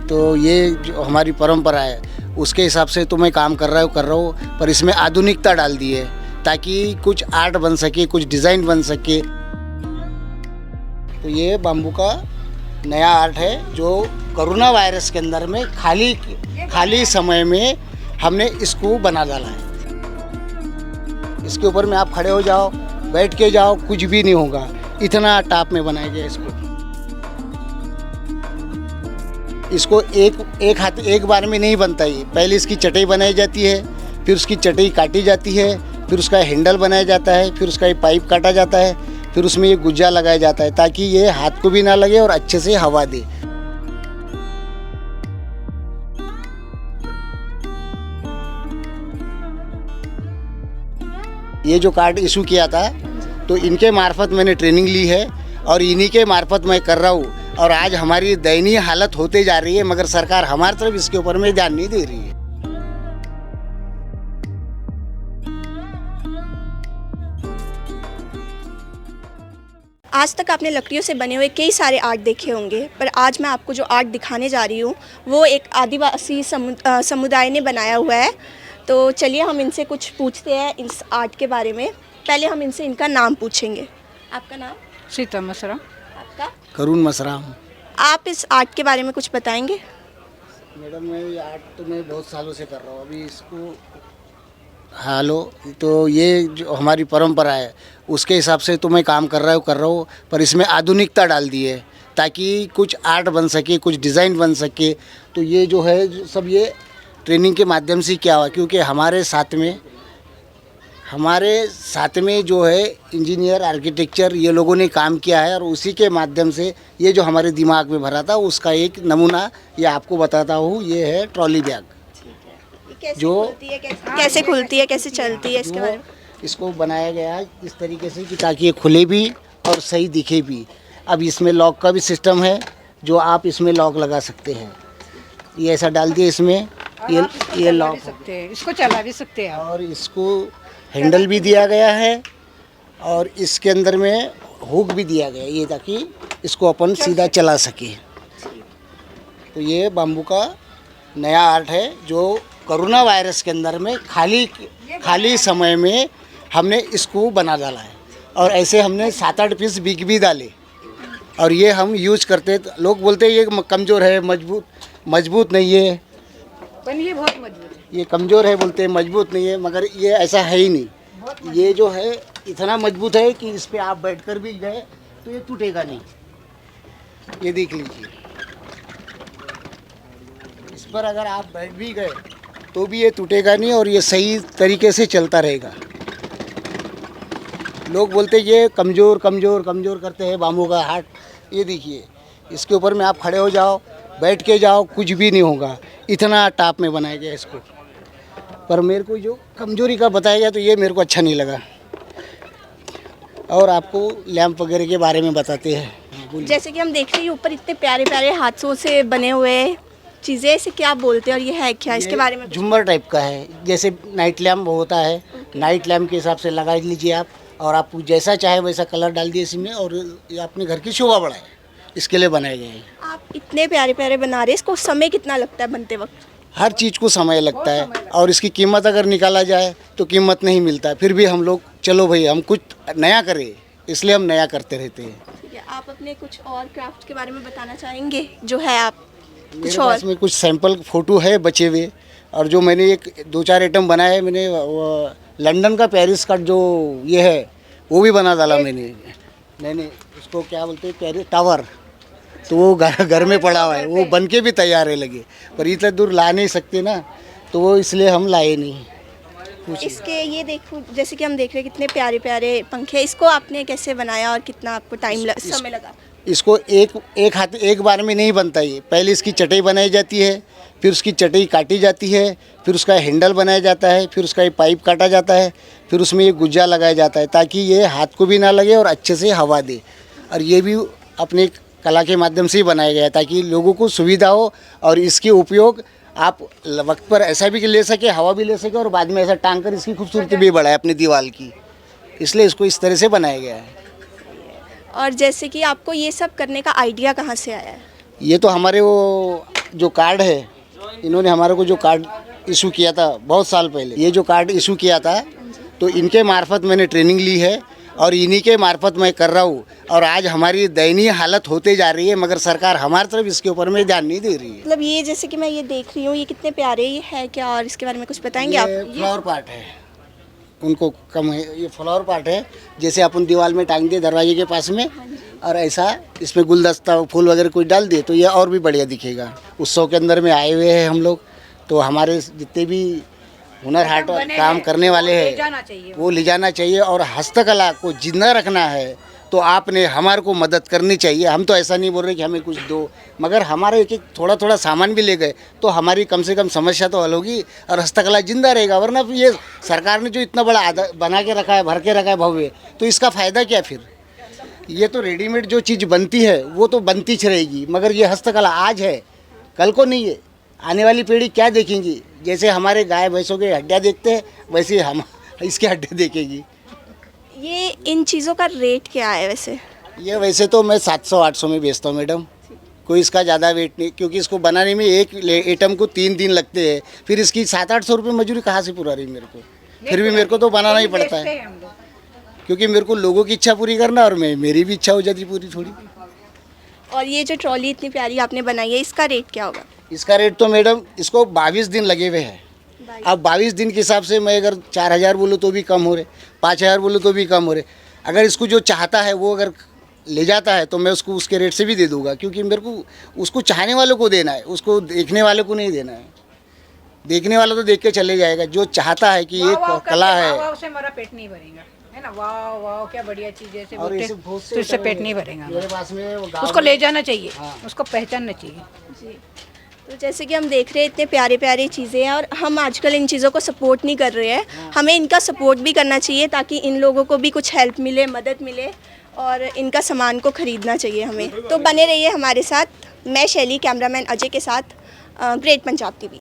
तो ये जो हमारी परंपरा है उसके हिसाब से तो मैं काम कर रहा हूँ, पर इसमें आधुनिकता डाल दी है ताकि कुछ आर्ट बन सके, कुछ डिज़ाइन बन सके। तो ये बाम्बू का नया आर्ट है जो कोरोना वायरस के अंदर में खाली समय में हमने इसको बना डाला है। इसके ऊपर में आप खड़े हो जाओ, बैठ के जाओ, कुछ भी नहीं होगा, इतना टाप में बनाया गया इसको एक बार में नहीं बनता। ये पहले इसकी चटाई बनाई जाती है, फिर उसकी चटाई काटी जाती है, फिर उसका हैंडल बनाया जाता है, फिर उसका ये पाइप काटा जाता है, फिर उसमें ये गुज्जा लगाया जाता है ताकि ये हाथ को भी ना लगे और अच्छे से हवा दे। ये जो कार्ड इशू किया था तो इनके मार्फत मैंने ट्रेनिंग ली है और इन्हीं के मार्फत मैं कर रहा हूँ, और आज हमारी दयनीय हालत होते जा रही है, मगर सरकार हमारी तरफ इसके ऊपर में ध्यान नहीं दे रही है। आज तक आपने लकड़ियों से बने हुए कई सारे आर्ट देखे होंगे, पर आज मैं आपको जो आर्ट दिखाने जा रही हूँ वो एक आदिवासी समुदाय ने बनाया हुआ है। तो चलिए हम इनसे कुछ पूछते हैं इस आर्ट के बारे में। पहले हम इनसे इनका नाम पूछेंगे। आपका नाम? सीता मसराम। आपका? करुण मसराम। आप इस आर्ट के बारे में कुछ बताएंगे? मैडम मैं ये आर्ट तो मैं बहुत सालों से कर रहा हूँ। अभी इसको हेलो, तो ये जो हमारी परंपरा है उसके हिसाब से तो मैं काम कर रहा हूँ, पर इसमें आधुनिकता डाल दी है ताकि कुछ आर्ट बन सके, कुछ डिज़ाइन बन सके। तो ये जो है सब ये ट्रेनिंग के माध्यम से क्या हुआ, क्योंकि हमारे साथ में जो है इंजीनियर, आर्किटेक्चर ये लोगों ने काम किया है, और उसी के माध्यम से ये जो हमारे दिमाग में भरा था उसका एक नमूना ये आपको बताता हूँ। ये है ट्रॉली बैग। जो कैसे खुलती है, कैसे चलती है, इसके बारे में? इसको बनाया गया है इस तरीके से कि ताकि ये खुले भी और सही दिखे भी। अब इसमें लॉक का भी सिस्टम है जो आप इसमें लॉक लगा सकते हैं। ये ऐसा डाल दिए इसमें, ये लॉक सकते हैं, इसको चला भी सकते हैं। और इसको हैंडल भी दिया गया है और इसके अंदर में हुक भी दिया गया है ये ताकि इसको अपन सीधा चला सके। तो ये बाम्बू का नया आर्ट है जो कोरोना वायरस के अंदर में खाली समय में हमने इसको बना डाला है, और ऐसे हमने 7-8 पीस बिक भी डाले, और ये हम यूज करते। लोग बोलते हैं ये कमज़ोर है, मजबूत नहीं है, पर ये बहुत मजबूत है। ये कमज़ोर है बोलते हैं, मजबूत नहीं है, मगर ये ऐसा है ही नहीं। ये जो है इतना मजबूत है कि इस पर आप बैठकर भी गए तो ये टूटेगा नहीं। ये देख लीजिए, इस पर अगर आप बैठ भी गए तो भी ये टूटेगा नहीं और ये सही तरीके से चलता रहेगा। लोग बोलते हैं ये कमज़ोर करते हैं बाम्बू का हाथ। ये देखिए, इसके ऊपर में आप खड़े हो जाओ, बैठ के जाओ, कुछ भी नहीं होगा, इतना टाप में बनाया गया इसको। पर मेरे को जो कमज़ोरी का बताया गया तो ये मेरे को अच्छा नहीं लगा। और आपको लैंप वगैरह के बारे में बताते हैं। जैसे कि हम देख रहे हैं ऊपर इतने प्यारे प्यारे हाथों से बने हुए चीज़ें, इसे क्या बोलते हैं और ये है क्या, इसके बारे में? झुम्बर टाइप का है, जैसे नाइट लैम्प होता है। नाइट लैम्प के हिसाब से लगा लीजिए आप, और आप जैसा चाहे वैसा कलर डाल दिए इसमें, और ये अपने घर की शोभा बढ़ाए, इसके लिए बनाए गए हैं। आप इतने प्यारे प्यारे बना रहे हैं, इसको समय कितना लगता है बनते वक्त? हर चीज़ को समय लगता है, और इसकी कीमत अगर निकाला जाए तो कीमत नहीं मिलता। फिर भी हम लोग चलो भाई हम कुछ नया करें, इसलिए हम नया करते रहते हैं। ठीक है, आप अपने कुछ और क्राफ्ट के बारे में बताना चाहेंगे जो है आप? मेरे पास में कुछ सैंपल फ़ोटो है बचे हुए, और जो मैंने 2-4 आइटम बनाए हैं। मैंने लंदन का, पेरिस का जो ये है वो भी बना डाला मैंने। नहीं, उसको क्या बोलते हैं, पेरिस टावर, तो वो घर में पड़ा हुआ है, वो बन के भी तैयार है लगे, पर इतना दूर ला नहीं सकते ना, तो वो इसलिए हम लाए नहीं। इसके ये देखो, जैसे कि हम देख रहे हैं कितने प्यारे प्यारे पंखे, इसको आपने कैसे बनाया और कितना आपको समय लगा? इसको एक बार में नहीं बनता। ये पहले इसकी चटाई बनाई जाती है, फिर उसकी चटाई काटी जाती है, फिर उसका हैंडल बनाया जाता है, फिर उसका ये पाइप काटा जाता है, फिर उसमें ये गुज्जा लगाया जाता है ताकि ये हाथ को भी ना लगे और अच्छे से हवा दे। और ये भी अपने कला के माध्यम से ही बनाया गया है ताकि लोगों को सुविधा हो, और इसके उपयोग आप वक्त पर ऐसा भी ले सके, हवा भी ले सके, और बाद में ऐसा टांग कर इसकी खूबसूरती भी बढ़ाए अपनी दीवार की, इसलिए इसको इस तरह से बनाया गया है। और जैसे कि आपको ये सब करने का आइडिया कहाँ से आया है? ये तो हमारे वो जो कार्ड है, इन्होंने हमारे को जो कार्ड इशू किया था बहुत साल पहले, ये जो कार्ड इशू किया था तो इनके मार्फत मैंने ट्रेनिंग ली है और इन्हीं के मार्फत मैं कर रहा हूँ। और आज हमारी दयनीय हालत होते जा रही है, मगर सरकार हमारी तरफ इसके ऊपर में ध्यान नहीं दे रही है। मतलब ये जैसे कि मैं ये देख रही हूँ, ये कितने प्यारे ये है क्या, और इसके बारे में कुछ बताएंगे आप? ये फ्लावर पार्ट है, उनको कम है, ये फ्लावर पार्ट है, जैसे अपन दीवार में टांग दिए दरवाजे के पास में, और ऐसा इसमें गुलदस्ता फूल वगैरह कुछ डाल दिए तो ये और भी बढ़िया दिखेगा। उत्सव के अंदर में आए हुए हैं हम लोग, तो हमारे जितने भी हुनर हाट काम करने वाले हैं वो ले जाना चाहिए, और हस्तकला को जिंदा रखना है तो आपने हमारे को मदद करनी चाहिए। हम तो ऐसा नहीं बोल रहे कि हमें कुछ दो, मगर हमारे एक एक थोड़ा थोड़ा सामान भी ले गए तो हमारी कम से कम समस्या तो हल होगी और हस्तकला जिंदा रहेगा। वरना फिर ये सरकार ने जो इतना बड़ा बना के रखा है, भर के रखा है भव्य, तो इसका फ़ायदा क्या फिर? ये तो रेडीमेड जो चीज़ बनती है वो तो बनती रहेगी, मगर ये हस्तकला आज है कल को नहीं है। आने वाली पीढ़ी क्या देखेंगी? जैसे हमारे गाय भैंसों के हड्डियाँ देखते हैं वैसे हम इसके हड्डे देखेगी। ये इन चीज़ों का रेट क्या है वैसे? ये वैसे तो मैं 700-800 में बेचता हूँ मैडम, कोई इसका ज़्यादा वेट नहीं, क्योंकि इसको बनाने में एक आइटम को 3 दिन लगते हैं, फिर इसकी 700-800 रुपये मजदूरी कहाँ से पूरा रही मेरे को? फिर भी मेरे को तो बनाना ही पड़ता है, क्योंकि मेरे को लोगों की इच्छा पूरी करना और मेरी भी इच्छा हो जाती पूरी थोड़ी। और ये जो ट्रॉली इतनी प्यारी आपने बनाई है, इसका रेट क्या होगा? इसका रेट तो मैडम इसको 22 दिन लगे हुए हैं। अब 22 दिन के हिसाब से मैं अगर 4000 बोलूँ तो भी कम हो रहे, 5000 बोलूँ तो भी कम हो रहे। अगर इसको जो चाहता है वो अगर ले जाता है तो मैं उसको उसके रेट से भी दे दूंगा, क्योंकि मेरे को उसको चाहने वालों को देना है, उसको देखने वालों को नहीं देना है। देखने वाला तो देख के चले जाएगा, जो चाहता है कि ये कला है। वाह से हमारा पेट नहीं भरेगा, है ना? वाह वाह क्या बढ़िया चीज है, ऐसे और बोलते ऐसे बहुत से तो इससे पेट नहीं भरेगा। मेरे पास में वो गाँव उसको ले जाना चाहिए, उसको पहचानना चाहिए। जी, तो जैसे कि हम देख रहे हैं इतने प्यारे प्यारे चीज़ें हैं, और हम आजकल इन चीज़ों को सपोर्ट नहीं कर रहे हैं। हमें इनका सपोर्ट भी करना चाहिए ताकि इन लोगों को भी कुछ हेल्प मिले, मदद मिले, और इनका सामान को ख़रीदना चाहिए हमें। तो बने रहिए हमारे साथ। मैं शैली, कैमरामैन अजय के साथ, ग्रेट पंजाब टीवी।